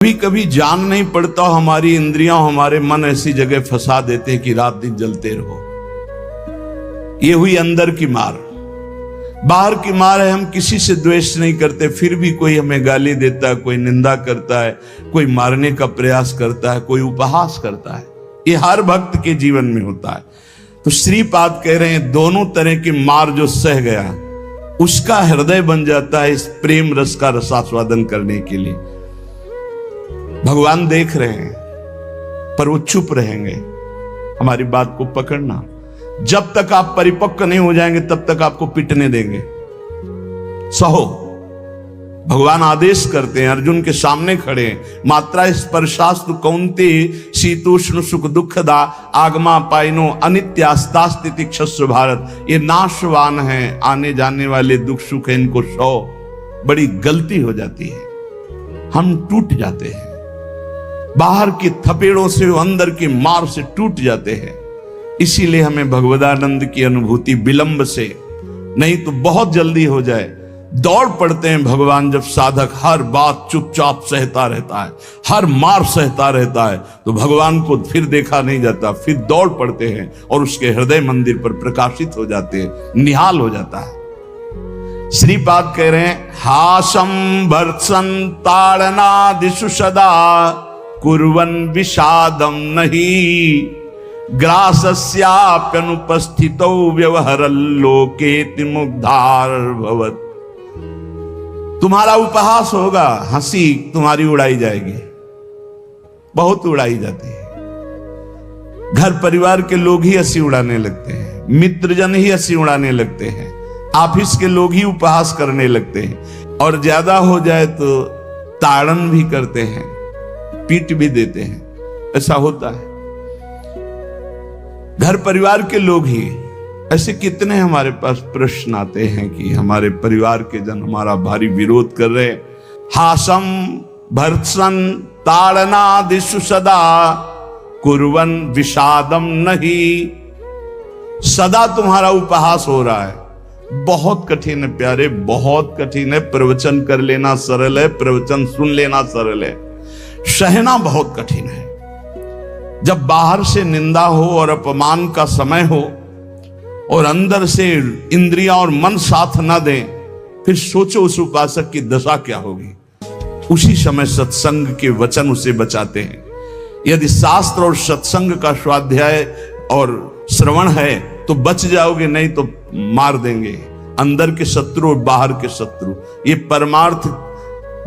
कभी कभी जान नहीं पड़ता, हमारी इंद्रियां हमारे मन ऐसी जगह फंसा देते हैं कि रात दिन जलते रहो। ये हुई अंदर की मार। बाहर की मार है, हम किसी से द्वेष नहीं करते, फिर भी कोई हमें गाली देता है, कोई निंदा करता है, कोई मारने का प्रयास करता है, कोई उपहास करता है। ये हर भक्त के जीवन में होता है। तो श्रीपाद कह रहे हैं, दोनों तरह की मार जो सह गया उसका हृदय बन जाता है इस प्रेम रस का रसास्वादन करने के लिए। भगवान देख रहे हैं पर वो चुप रहेंगे। हमारी बात को पकड़ना, जब तक आप परिपक्व नहीं हो जाएंगे तब तक आपको पिटने देंगे। सहो। भगवान आदेश करते हैं, अर्जुन के सामने खड़े हैं, मात्रा स्पर्शास्तु कौन्ते शीतोष्ण सुख दुखदा आगमा पाइनो अनित्यास्तास्तिति क्षस्व भारत। ये नाशवान है, आने जाने वाले दुख सुख है, इनको सो। बड़ी गलती हो जाती है, हम टूट जाते हैं, बाहर की थपेड़ों से अंदर की मार से टूट जाते हैं। इसीलिए हमें भगवदानंद की अनुभूति विलंब से नहीं तो बहुत जल्दी हो जाए। दौड़ पड़ते हैं भगवान जब साधक हर बात चुपचाप सहता रहता है, हर मार सहता रहता है, तो भगवान को फिर देखा नहीं जाता, फिर दौड़ पड़ते हैं और उसके हृदय मंदिर पर प्रकाशित हो जाते हैं, निहाल हो जाता है। श्रीपाद कह रहे हैं, हासम भर्त्सन ताड़नादिषु सदा कुर्वन् विषादम नहीं ग्रासस्याप्यनुपस्थितौ व्यवहरल्लोकेति मुग्धार भवत्। तुम्हारा उपहास होगा, हंसी तुम्हारी उड़ाई जाएगी, बहुत उड़ाई जाती है। घर परिवार के लोग ही हंसी उड़ाने लगते हैं, मित्रजन ही हंसी उड़ाने लगते हैं, ऑफिस के लोग ही उपहास करने लगते हैं, और ज्यादा हो जाए तो ताड़न भी करते हैं, पीट भी देते हैं। ऐसा होता है। घर परिवार के लोग ही ऐसे कितने हमारे पास प्रश्न आते हैं कि हमारे परिवार के जन हमारा भारी विरोध कर रहे हैं। हासम भर्त्सन ताड़नादिषु सदा कुर्वन् विषादम नहीं। सदा तुम्हारा उपहास हो रहा है। बहुत कठिन है प्यारे, बहुत कठिन है। प्रवचन कर लेना सरल है, प्रवचन सुन लेना सरल है, सहना बहुत कठिन है। जब बाहर से निंदा हो और अपमान का समय हो और अंदर से इंद्रियां और मन साथ ना दें, फिर सोचो उस उपासक की दशा क्या होगी। उसी समय सत्संग के वचन उसे बचाते हैं। यदि शास्त्र और सत्संग का स्वाध्याय और श्रवण है तो बच जाओगे, नहीं तो मार देंगे अंदर के शत्रु और बाहर के शत्रु। ये परमार्थ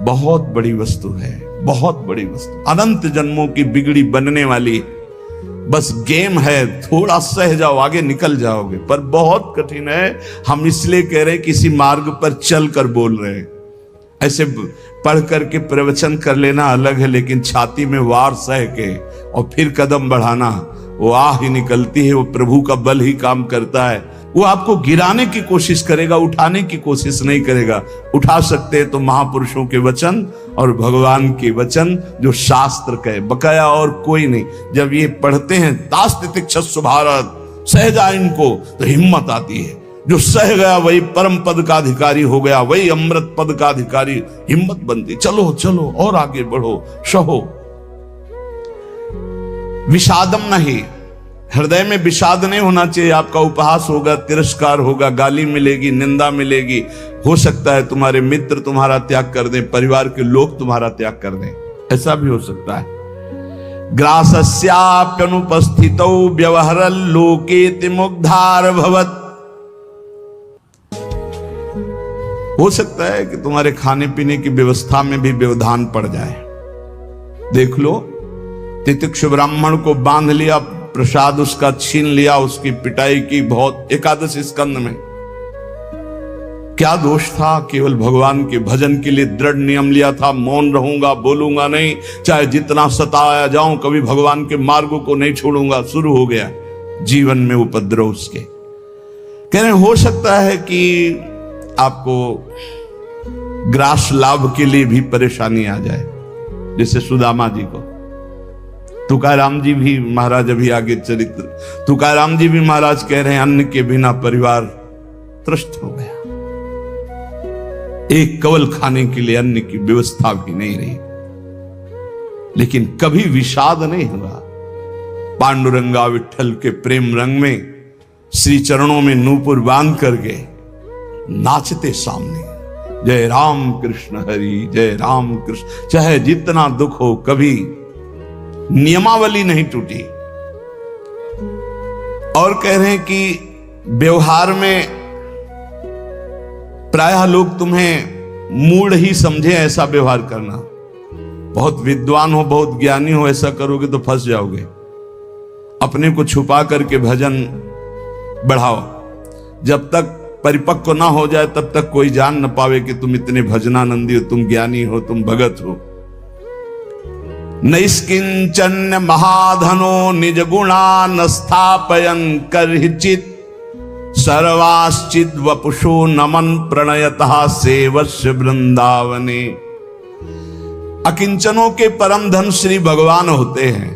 बहुत बड़ी वस्तु है, बहुत बड़ी वस्तु, अनंत जन्मों की बिगड़ी बनने वाली। बस गेम है, थोड़ा सह जाओ, आगे निकल जाओगे, पर बहुत कठिन है। हम इसलिए कह रहे हैं किसी मार्ग पर चल कर बोल रहे हैं। ऐसे पढ़ करके प्रवचन कर लेना अलग है, लेकिन छाती में वार सह के और फिर कदम बढ़ाना, वो आह ही निकलती है। वो प्रभु का बल ही काम करता है। वो आपको गिराने की कोशिश करेगा, उठाने की कोशिश नहीं करेगा। उठा सकते हैं तो महापुरुषों के वचन और भगवान के वचन जो शास्त्र कहे, बकाया और कोई नहीं। जब ये पढ़ते हैं तास्तितिक्षस्व भारत, सह जाए इनको, तो हिम्मत आती है। जो सह गया वही परम पद का अधिकारी हो गया, वही अमृत पद का अधिकारी। हिम्मत बनती, चलो चलो और आगे बढ़ो, सहो। विषादम नहीं, हृदय में विषाद नहीं होना चाहिए। आपका उपहास होगा, तिरस्कार होगा, गाली मिलेगी, निंदा मिलेगी। हो सकता है तुम्हारे मित्र तुम्हारा त्याग कर दें, परिवार के लोग तुम्हारा त्याग कर दें, ऐसा भी हो सकता है। ग्रासस्याप्यनुपस्थितौ व्यवहरल्लोकेति मुग्धार भवत्। हो सकता है कि तुम्हारे खाने पीने की व्यवस्था में भी व्यवधान पड़ जाए। देख लो, तितिक्षु ब्राह्मण को बांध लिया, प्रसाद उसका छीन लिया, उसकी पिटाई की बहुत। एकादश स्कंद में क्या दोष था? केवल भगवान के भजन के लिए दृढ़ नियम लिया था, मौन रहूंगा, बोलूंगा नहीं, चाहे जितना सताया जाऊं, कभी भगवान के मार्गों को नहीं छोड़ूंगा। शुरू हो गया जीवन में उपद्रव उसके। कह रहे हो सकता है कि आपको ग्रास लाभ के लिए भी परेशानी आ जाए, जैसे सुदामा जी को। तुकाराम जी भी महाराज, अभी आगे चरित्र, तुकाराम जी भी महाराज कह रहे हैं, अन्न के बिना परिवार त्रस्त हो गया। एक कवल खाने के लिए अन्न की व्यवस्था भी नहीं रही। लेकिन कभी विषाद नहीं हुआ। पांडुरंगा विठल के प्रेम रंग में श्री चरणों में नूपुर बांध करके नाचते सामने, जय राम कृष्ण हरि, जय राम कृष्ण। चाहे जितना दुख हो, कभी नियमावली नहीं टूटी। और कह रहे हैं कि व्यवहार में प्रायः लोग तुम्हें मूढ़ ही समझे ऐसा व्यवहार करना। बहुत विद्वान हो, बहुत ज्ञानी हो, ऐसा करोगे तो फंस जाओगे। अपने को छुपा करके भजन बढ़ाओ। जब तक परिपक्व ना हो जाए तब तक कोई जान न पावे कि तुम इतने भजनानंदी हो, तुम ज्ञानी हो, तुम भगत हो। नैष्किंचन महाधनो निज गुणा न स्थापयन करहिचित, सर्वाश्चिद वपुषो नमन प्रणयतः सेवस्य वृंदावने। अकिंचनों के परम धन श्री भगवान होते हैं।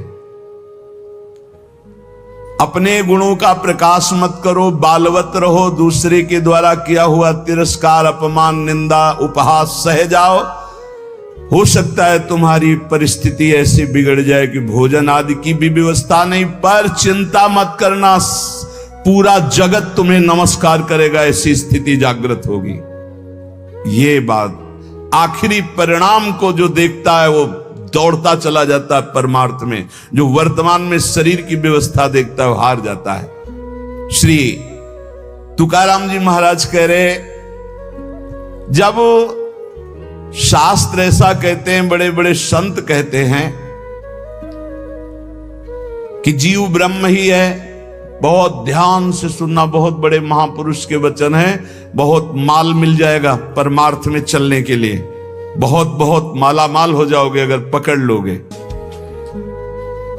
अपने गुणों का प्रकाश मत करो, बालवत रहो, दूसरे के द्वारा किया हुआ तिरस्कार, अपमान, निंदा, उपहास सह जाओ। हो सकता है तुम्हारी परिस्थिति ऐसी बिगड़ जाए कि भोजन आदि की भी व्यवस्था नहीं, पर चिंता मत करना, पूरा जगत तुम्हें नमस्कार करेगा, ऐसी स्थिति जागृत होगी। ये बात आखिरी परिणाम को जो देखता है वो दौड़ता चला जाता है परमार्थ में। जो वर्तमान में शरीर की व्यवस्था देखता है वो हार जाता है। श्री तुकाराम जी महाराज कह रहे, जब शास्त्र ऐसा कहते हैं, बड़े बड़े संत कहते हैं कि जीव ब्रह्म ही है, बहुत ध्यान से सुनना, बहुत बड़े महापुरुष के वचन हैं, बहुत माल मिल जाएगा परमार्थ में चलने के लिए, बहुत बहुत माला माल हो जाओगे अगर पकड़ लोगे।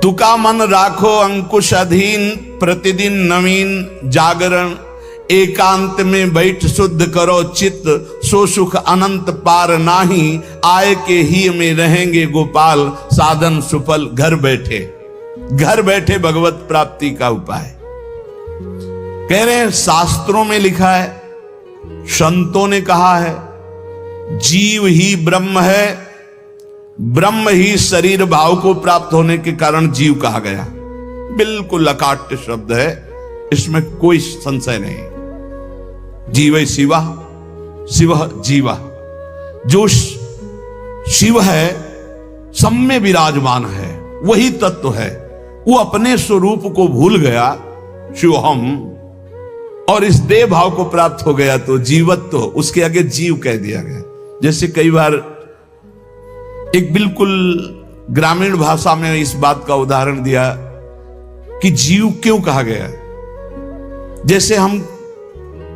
तुका मन राखो अंकुश अधीन, प्रतिदिन नवीन जागरण, एकांत में बैठ शुद्ध करो चित्त, सो सुख अनंत पार नाही, आय के ही में रहेंगे गोपाल, साधन सुफल घर बैठे। घर बैठे भगवत प्राप्ति का उपाय कह रहे हैं। शास्त्रों में लिखा है, संतों ने कहा है, जीव ही ब्रह्म है, ब्रह्म ही शरीर भाव को प्राप्त होने के कारण जीव कहा गया। बिल्कुल अकाट्य शब्द है, इसमें कोई संशय नहीं। जीव शिवा, शिव जीवा। जो शिव है सब में विराजमान है, वही तत्व है। वो अपने स्वरूप को भूल गया, शिवहम, और इस देह भाव को प्राप्त हो गया तो जीवत्व, तो उसके आगे जीव कह दिया गया। जैसे कई बार एक बिल्कुल ग्रामीण भाषा में इस बात का उदाहरण दिया कि जीव क्यों कहा गया। जैसे हम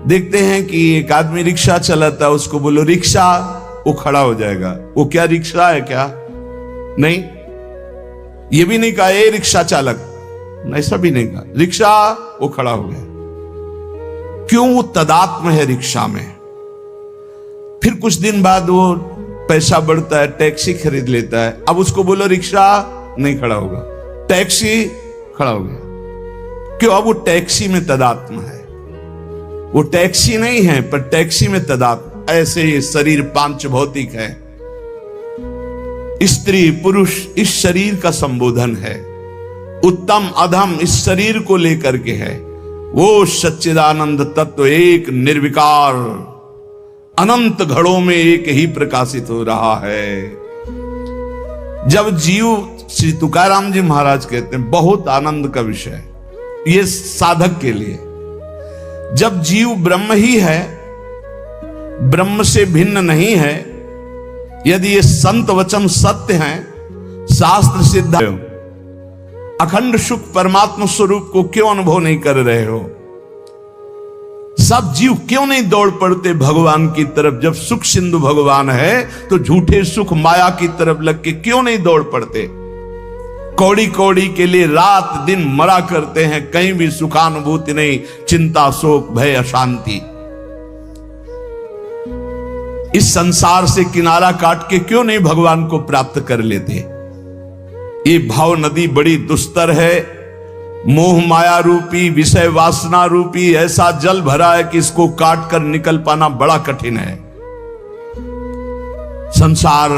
देखते हैं कि एक आदमी रिक्शा चलाता है, उसको बोलो रिक्शा, वो खड़ा हो जाएगा। वो क्या रिक्शा है क्या? नहीं। ये भी नहीं कहा ए रिक्शा चालक, ऐसा भी नहीं कहा, रिक्शा, वो खड़ा हो गया। क्यों? वो तदात्म है रिक्शा में। फिर कुछ दिन बाद वो पैसा बढ़ता है, टैक्सी खरीद लेता है, अब उसको बोलो रिक्शा, नहीं खड़ा होगा, टैक्सी, खड़ा हो गया। क्यों? अब वो टैक्सी में तदात्म है। वो टैक्सी नहीं है पर टैक्सी में तदात्म। ऐसे ही शरीर पांच भौतिक है, स्त्री पुरुष इस शरीर का संबोधन है, उत्तम अधम इस शरीर को लेकर के है। वो सच्चिदानंद तत्व एक निर्विकार अनंत घड़ों में एक ही प्रकाशित हो रहा है। जब जीव, श्री तुकाराम जी महाराज कहते हैं, बहुत आनंद का विषय ये साधक के लिए, जब जीव ब्रह्म ही है, ब्रह्म से भिन्न नहीं है, यदि ये संत वचन सत्य हैं, शास्त्र सिद्ध है, अखंड सुख परमात्मा स्वरूप को क्यों अनुभव नहीं कर रहे हो? सब जीव क्यों नहीं दौड़ पड़ते भगवान की तरफ? जब सुख सिंधु भगवान है तो झूठे सुख माया की तरफ लग के क्यों नहीं दौड़ पड़ते? कौड़ी कौड़ी के लिए रात दिन मरा करते हैं, कहीं भी सुखानुभूति नहीं, चिंता शोक भय अशांति। इस संसार से किनारा काट के क्यों नहीं भगवान को प्राप्त कर लेते? ये भाव नदी बड़ी दुस्तर है, मोह माया रूपी विषय वासना रूपी ऐसा जल भरा है कि इसको काट कर निकल पाना बड़ा कठिन है। संसार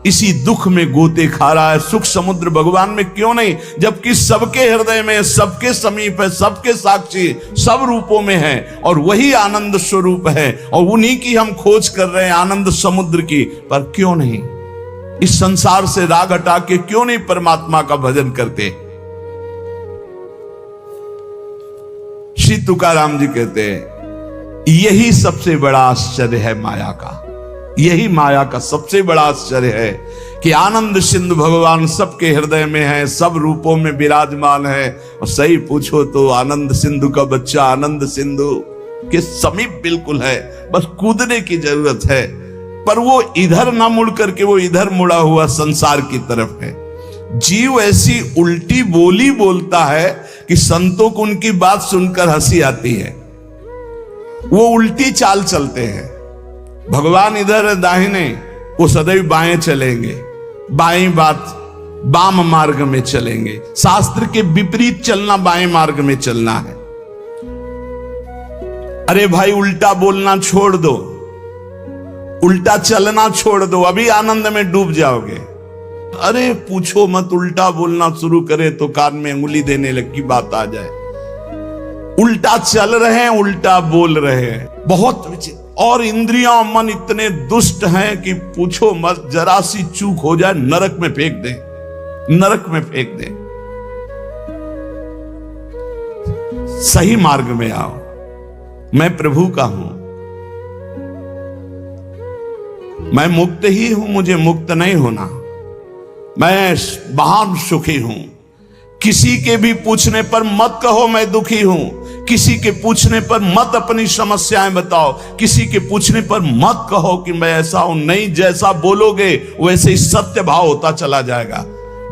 इसी दुख में गोते खा रहा है। सुख समुद्र भगवान में क्यों नहीं, जबकि सबके हृदय में, सबके समीप है, सबके साक्षी, सब रूपों में है, और वही आनंद स्वरूप है, और उन्हीं की हम खोज कर रहे हैं, आनंद समुद्र की। पर क्यों नहीं इस संसार से राग हटा के क्यों नहीं परमात्मा का भजन करते? श्री तुकाराम जी कहते हैं यही सबसे बड़ा आश्चर्य है माया का। यही माया का सबसे बड़ा आश्चर्य है कि आनंद सिंधु भगवान सबके हृदय में है, सब रूपों में विराजमान है। और सही पूछो तो आनंद सिंधु का बच्चा आनंद सिंधु के समीप बिल्कुल है, बस कूदने की जरूरत है। पर वो इधर ना मुड़ करके वो इधर मुड़ा हुआ संसार की तरफ है। जीव ऐसी उल्टी बोली बोलता है कि संतों को उनकी बात सुनकर हंसी आती है। वो उल्टी चाल चलते हैं। भगवान इधर है दाहिने, वो सदैव बाएं चलेंगे, बाएं बात वाम मार्ग में चलेंगे। शास्त्र के विपरीत चलना बाएं मार्ग में चलना है। अरे भाई उल्टा बोलना छोड़ दो, उल्टा चलना छोड़ दो, अभी आनंद में डूब जाओगे। अरे पूछो मत, उल्टा बोलना शुरू करे तो कान में अंगुली देने लगी बात आ जाए। उल्टा चल रहे हैं, उल्टा बोल रहे हैं, बहुत विचित्र। और इंद्रियां मन इतने दुष्ट हैं कि पूछो मत, जरा सी चूक हो जाए नरक में फेंक दे, नरक में फेंक दे। सही मार्ग में आओ, मैं प्रभु का हूं, मैं मुक्त ही हूं, मुझे मुक्त नहीं होना, मैं महान सुखी हूं। किसी के भी पूछने पर मत कहो मैं दुखी हूं, किसी के पूछने पर मत अपनी समस्याएं बताओ, किसी के पूछने पर मत कहो कि मैं ऐसा हूं। नहीं, जैसा बोलोगे वैसे ही सत्य भाव होता चला जाएगा।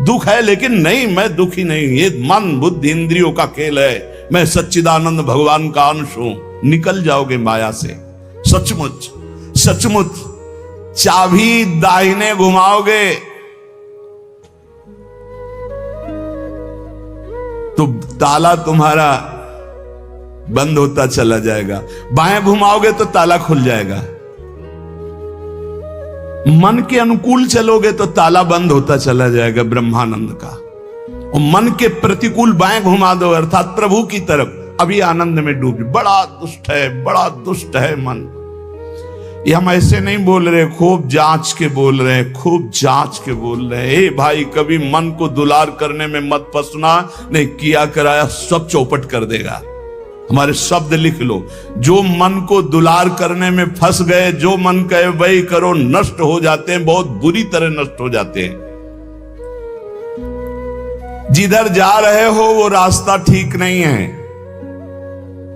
दुख है लेकिन नहीं, मैं दुखी नहीं, ये मन बुद्धि इंद्रियों का खेल है, मैं सच्चिदानंद भगवान का अंश हूं। निकल जाओगे माया से। सचमुच सचमुच चाबी दाहिने घुमाओगे तो ताला तुम्हारा बंद होता चला जाएगा, बाएं घुमाओगे तो ताला खुल जाएगा। मन के अनुकूल चलोगे तो ताला बंद होता चला जाएगा ब्रह्मानंद का। और मन के प्रतिकूल बाएं घुमा दो अर्थात प्रभु की तरफ, अभी आनंद में डूब। बड़ा दुष्ट है, बड़ा दुष्ट है मन। ये हम ऐसे नहीं बोल रहे, खूब जांच के बोल रहे हैं, खूब जांच के बोल रहे हैं। ए भाई, कभी मन को दुलार करने में मत फंसना, नहीं किया कराया सब चौपट कर देगा। हमारे शब्द लिख लो, जो मन को दुलार करने में फंस गए, जो मन कहे वही करो, नष्ट हो जाते हैं, बहुत बुरी तरह नष्ट हो जाते हैं। जिधर जा रहे हो वो रास्ता ठीक नहीं है।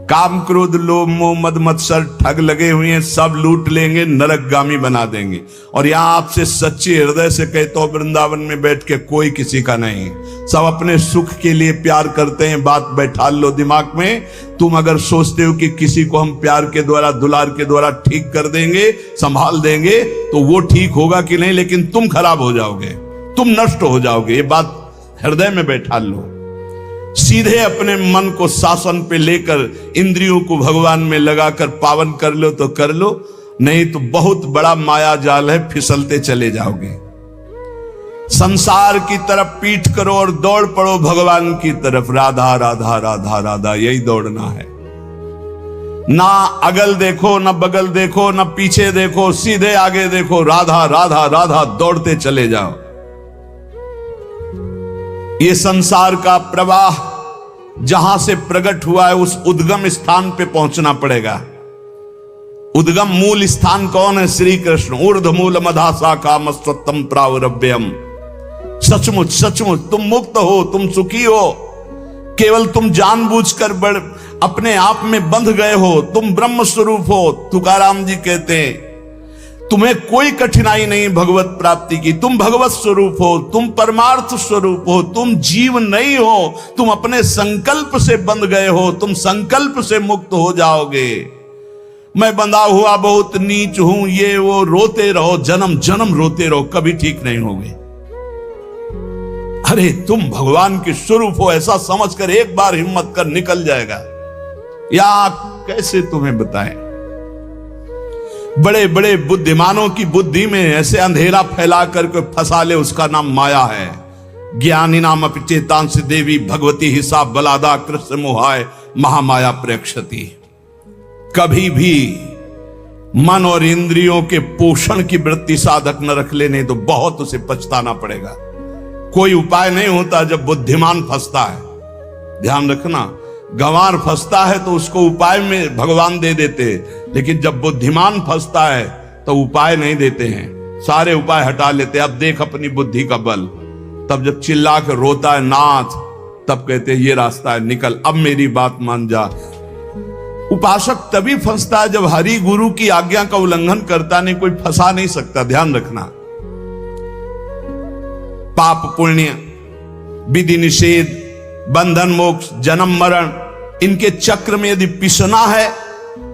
काम क्रोध लोभ मोह मद मत्सर ठग लगे हुए हैं, सब लूट लेंगे, नरकगामी बना देंगे। और यहां आपसे सच्चे हृदय से कहता हूं, वृंदावन में बैठ के कोई किसी का नहीं, सब अपने सुख के लिए प्यार करते हैं। बात बैठा लो दिमाग में। तुम अगर सोचते हो कि किसी को हम प्यार के द्वारा दुलार के द्वारा ठीक कर देंगे, संभाल देंगे, तो वो ठीक होगा कि नहीं, लेकिन तुम खराब हो जाओगे, तुम नष्ट हो जाओगे। ये बात हृदय में बैठा लो। सीधे अपने मन को शासन पे लेकर इंद्रियों को भगवान में लगाकर पावन कर लो तो कर लो, नहीं तो बहुत बड़ा माया जाल है, फिसलते चले जाओगे। संसार की तरफ पीठ करो और दौड़ पड़ो भगवान की तरफ। राधा राधा राधा राधा, यही दौड़ना है। ना अगल देखो, ना बगल देखो, ना पीछे देखो, सीधे आगे देखो, राधा राधा राधा, दौड़ते चले जाओ। ये संसार का प्रवाह जहां से प्रकट हुआ है उस उद्गम स्थान पे पहुंचना पड़ेगा। उद्गम मूल स्थान कौन है? श्री कृष्ण। ऊर्ध्व मूल मधा शाखा मस्तम प्रावरभ्यम। सचमुच सचमुच तुम मुक्त हो, तुम सुखी हो। केवल तुम जानबूझकर बड़ अपने आप में बंध गए हो। तुम ब्रह्म स्वरूप हो। तुकाराम जी कहते हैं तुम्हें कोई कठिनाई नहीं भगवत प्राप्ति की। तुम भगवत स्वरूप हो, तुम परमार्थ स्वरूप हो, तुम जीव नहीं हो, तुम अपने संकल्प से बंध गए हो, तुम संकल्प से मुक्त हो जाओगे। मैं बंधा हुआ बहुत नीच हूं, ये वो, रोते रहो, जन्म जन्म रोते रहो, कभी ठीक नहीं होगे। अरे तुम भगवान के स्वरूप हो ऐसा समझकर एक बार हिम्मत कर निकल जाएगा। या कैसे तुम्हें बताएं। बड़े बड़े बुद्धिमानों की बुद्धि में ऐसे अंधेरा फैला करके फंसा ले, उसका नाम माया है। ज्ञानी नाम चेतांश देवी भगवती हिसाब बलादा कृष्ण मोहाय महामाया प्रेक्षति। कभी भी मन और इंद्रियों के पोषण की वृत्ति साधक न रख ले, नहीं तो बहुत उसे पछताना पड़ेगा। कोई उपाय नहीं होता जब बुद्धिमान फंसता है। ध्यान रखना, गंवार फंसता है तो उसको उपाय में भगवान दे देते, लेकिन जब बुद्धिमान फंसता है तो उपाय नहीं देते हैं, सारे उपाय हटा लेते। अब देख अपनी बुद्धि का बल। तब जब चिल्ला कर रोता है नाथ, तब कहते हैं ये रास्ता है, निकल, अब मेरी बात मान जा। उपासक तभी फंसता है जब हरि गुरु की आज्ञा का उल्लंघन करता, नहीं कोई फंसा नहीं सकता। ध्यान रखना, पाप पुण्य, विधि निषेध, बंधन मोक्ष, जन्म मरण, इनके चक्र में यदि पिसना है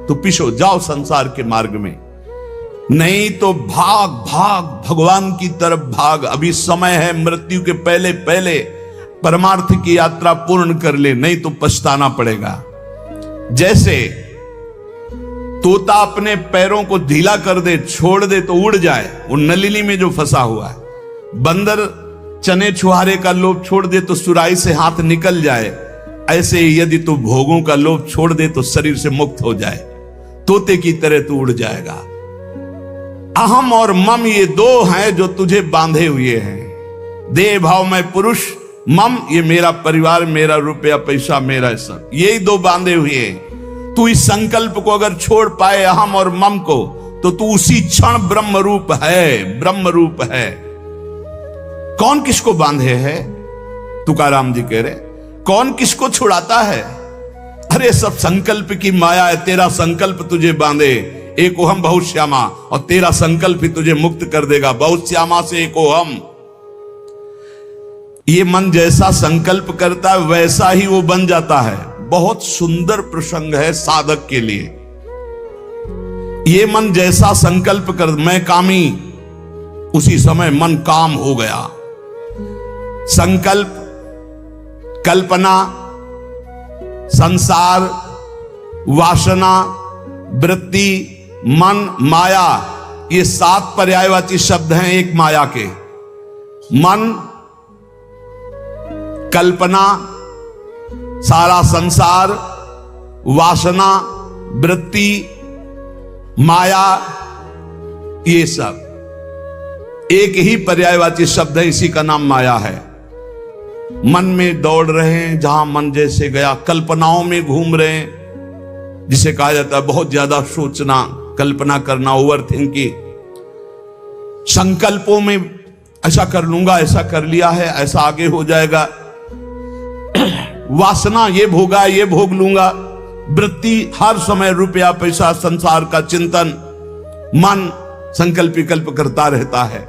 तो पिसो, जाओ संसार के मार्ग में। नहीं तो भाग भाग भगवान की तरफ भाग। अभी समय है, मृत्यु के पहले पहले परमार्थ की यात्रा पूर्ण कर ले, नहीं तो पछताना पड़ेगा। जैसे तोता अपने पैरों को ढीला कर दे, छोड़ दे तो उड़ जाए, वो नलिनी में जो फंसा हुआ है। बंदर चने छुहारे का लोभ छोड़ दे तो सुराही से हाथ निकल जाए, ऐसे ही यदि तू भोगों का लोभ छोड़ दे तो शरीर से मुक्त हो जाए, तोते की तरह तू उड़ जाएगा। अहम और मम ये दो हैं जो तुझे बांधे हुए हैं। देह भाव में पुरुष, मम ये मेरा परिवार, मेरा रुपया पैसा, मेरा सब, यही दो बांधे हुए हैं। तू इस संकल्प को अगर छोड़ पाए, अहम और मम को, तो तू उसी क्षण ब्रह्म रूप है, ब्रह्म रूप है। कौन किसको बांधे है? तुकाराम जी कह रहे, कौन किसको छुड़ाता है? अरे सब संकल्प की माया है। तेरा संकल्प तुझे बांधे, एको हम बहुत श्यामा, और तेरा संकल्प ही तुझे मुक्त कर देगा। बहुत श्यामा से एको हम। ये मन जैसा संकल्प करता है वैसा ही वो बन जाता है। बहुत सुंदर प्रसंग है साधक के लिए। ये मन जैसा संकल्प कर, मैं कामी, उसी समय मन काम हो गया। संकल्प, कल्पना, संसार, वासना, वृत्ति, मन, माया, ये 7 पर्यायवाची शब्द हैं एक माया के। मन, कल्पना, सारा संसार, वासना, वृत्ति, माया, ये सब एक ही पर्यायवाची शब्द है, इसी का नाम माया है। मन में दौड़ रहे हैं, जहां मन जैसे गया, कल्पनाओं में घूम रहे हैं, जिसे कहा जाता है बहुत ज्यादा सोचना, कल्पना करना, ओवर थिंकिंग। संकल्पों में ऐसा कर लूंगा, ऐसा कर लिया है, ऐसा आगे हो जाएगा। वासना, ये भोगा, ये भोग लूंगा। वृत्ति, हर समय रुपया पैसा संसार का चिंतन। मन संकल्प विकल्प करता रहता है।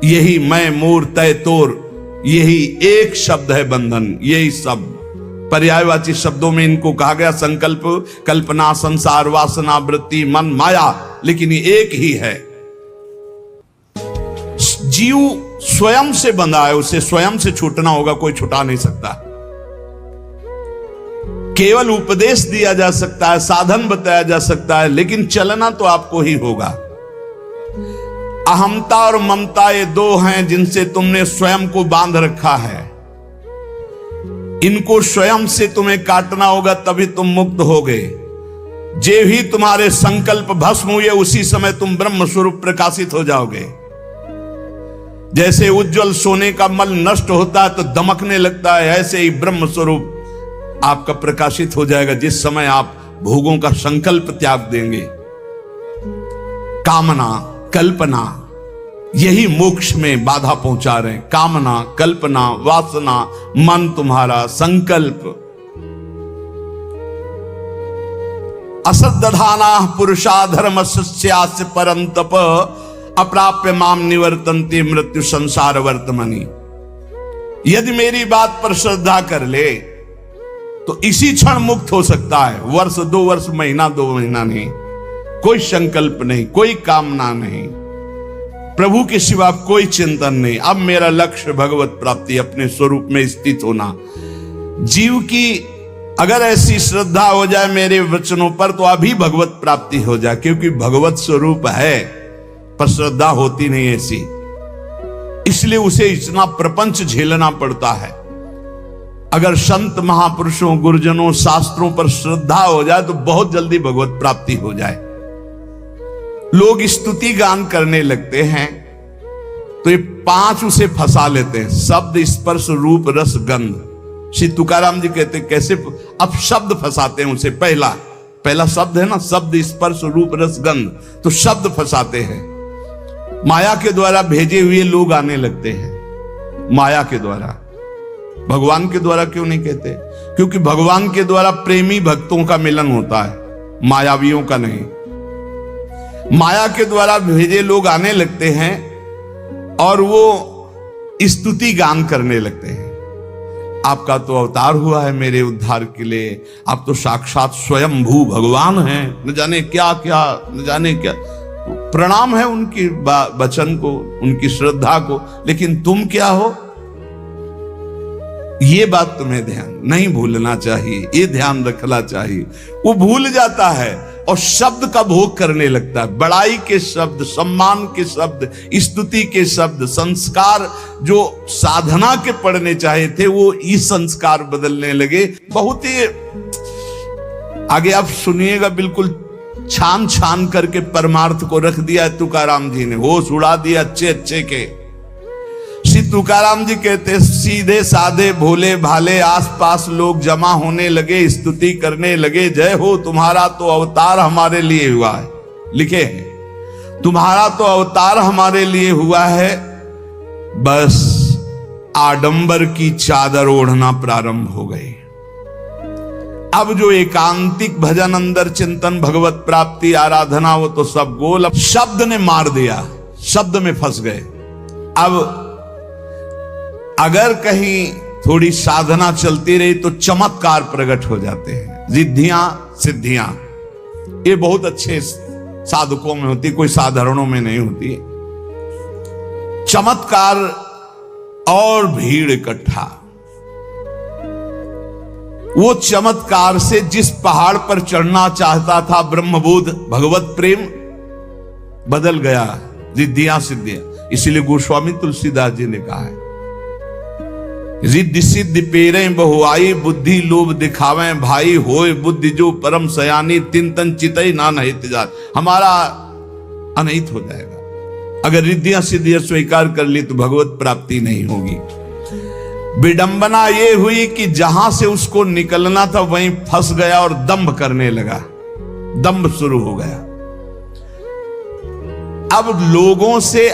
यही मैं मोर तय तोर, यही एक शब्द है बंधन। यही सब पर्यायवाची शब्दों में इनको कहा गया, संकल्प, कल्पना, संसार, वासना, वृत्ति, मन, माया, लेकिन ये एक ही है। जीव स्वयं से बंधा है, उसे स्वयं से छूटना होगा, कोई छुटा नहीं सकता। केवल उपदेश दिया जा सकता है, साधन बताया जा सकता है, लेकिन चलना तो आपको ही होगा। अहमता और ममता ये दो हैं जिनसे तुमने स्वयं को बांध रखा है। इनको स्वयं से तुम्हें काटना होगा, तभी तुम मुक्त होगे। जे भी तुम्हारे संकल्प भस्म हुए, उसी समय तुम ब्रह्म स्वरूप प्रकाशित हो जाओगे। जैसे उज्जवल सोने का मल नष्ट होता है तो दमकने लगता है, ऐसे ही ब्रह्म स्वरूप आपका प्रकाशित हो जाएगा जिस समय आप भोगों का संकल्प त्याग देंगे। कामना, कल्पना, यही मोक्ष में बाधा पहुंचा रहे हैं। कामना, कल्पना, वासना, मन तुम्हारा, संकल्प। असद्दधाना पुरुषा धर्म शिष्यास्य परंतप अप्राप्य माम निवर्तन्ते मृत्यु संसार वर्तमनि। यदि मेरी बात पर श्रद्धा कर ले तो इसी क्षण मुक्त हो सकता है। वर्ष, 2 वर्ष, महीना, 2 महीना नहीं, कोई संकल्प नहीं, कोई कामना नहीं, प्रभु के सिवा कोई चिंतन नहीं। अब मेरा लक्ष्य भगवत प्राप्ति, अपने स्वरूप में स्थित होना। जीव की अगर ऐसी श्रद्धा हो जाए मेरे वचनों पर तो अभी भगवत प्राप्ति हो जाए, क्योंकि भगवत स्वरूप है पर श्रद्धा होती नहीं ऐसी, इसलिए उसे इतना प्रपंच झेलना पड़ता है। अगर संत महापुरुषों गुरुजनों शास्त्रों पर श्रद्धा हो जाए तो बहुत जल्दी भगवत प्राप्ति हो जाए। लोग स्तुति गान करने लगते हैं तो ये 5 उसे फंसा लेते हैं, शब्द स्पर्श रूप रस गंध। श्री तुकाराम जी कहते हैं कैसे, अब शब्द फंसाते हैं उसे। पहला शब्द है ना, शब्द स्पर्श रूप रस गंध, तो शब्द फंसाते हैं। माया के द्वारा भेजे हुए लोग आने लगते हैं, माया के द्वारा। भगवान के द्वारा क्यों नहीं कहते? क्योंकि भगवान के द्वारा प्रेमी भक्तों का मिलन होता है, मायावियों का नहीं। माया के द्वारा भेजे लोग आने लगते हैं और वो स्तुति गान करने लगते हैं। आपका तो अवतार हुआ है मेरे उद्धार के लिए, आप तो साक्षात स्वयंभू भगवान हैं, न जाने क्या क्या, न जाने क्या। प्रणाम है उनकी वचन को, उनकी श्रद्धा को, लेकिन तुम क्या हो, ये बात तुम्हें ध्यान नहीं भूलना चाहिए, ये ध्यान रखना चाहिए। वो भूल जाता है और शब्द का भोग करने लगता है, बड़ाई के शब्द, सम्मान के शब्द, स्तुति के शब्द, संस्कार जो साधना के पढ़ने चाहे थे वो इस संस्कार बदलने लगे। बहुत ही आगे आप सुनिएगा, बिल्कुल छान छान करके परमार्थ को रख दिया है तुकाराम जी ने, होश उड़ा दिया अच्छे अच्छे के। श्री तुकाराम जी कहते सीधे साधे भोले भाले आसपास लोग जमा होने लगे, स्तुति करने लगे, जय हो तुम्हारा तो अवतार हमारे लिए हुआ है। लिखे हैं तुम्हारा तो अवतार हमारे लिए हुआ है, बस आडंबर की चादर ओढ़ना प्रारंभ हो गई। अब जो एकांतिक भजन अंदर चिंतन भगवत प्राप्ति आराधना वो तो सब गोल, अब शब्द ने मार दिया, शब्द में फंस गए। अब अगर कहीं थोड़ी साधना चलती रही तो चमत्कार प्रकट हो जाते हैं, रिद्धियां सिद्धियां। ये बहुत अच्छे साधकों में होती, कोई साधारणों में नहीं होती। चमत्कार और भीड़ इकट्ठा। वो चमत्कार से जिस पहाड़ पर चढ़ना चाहता था ब्रह्मबोध भगवत प्रेम, बदल गया रिद्धियां सिद्धियां। इसीलिए गोस्वामी तुलसीदास जी ने कहा है, रिद्धि सिद्धि पेरे बहुआई, बुद्धि लोभ दिखावे भाई, होए बुद्धि जो परम सयानी, तिन तन चितई ना नहित जात। हमारा अनहित हो जाएगा। अगर रिद्धियां सिद्धियां स्वीकार कर ली तो भगवत प्राप्ति नहीं होगी। विडंबना ये हुई कि जहां से उसको निकलना था वहीं फंस गया और दंभ करने लगा, दंभ शुरू हो गया। अब लोगों से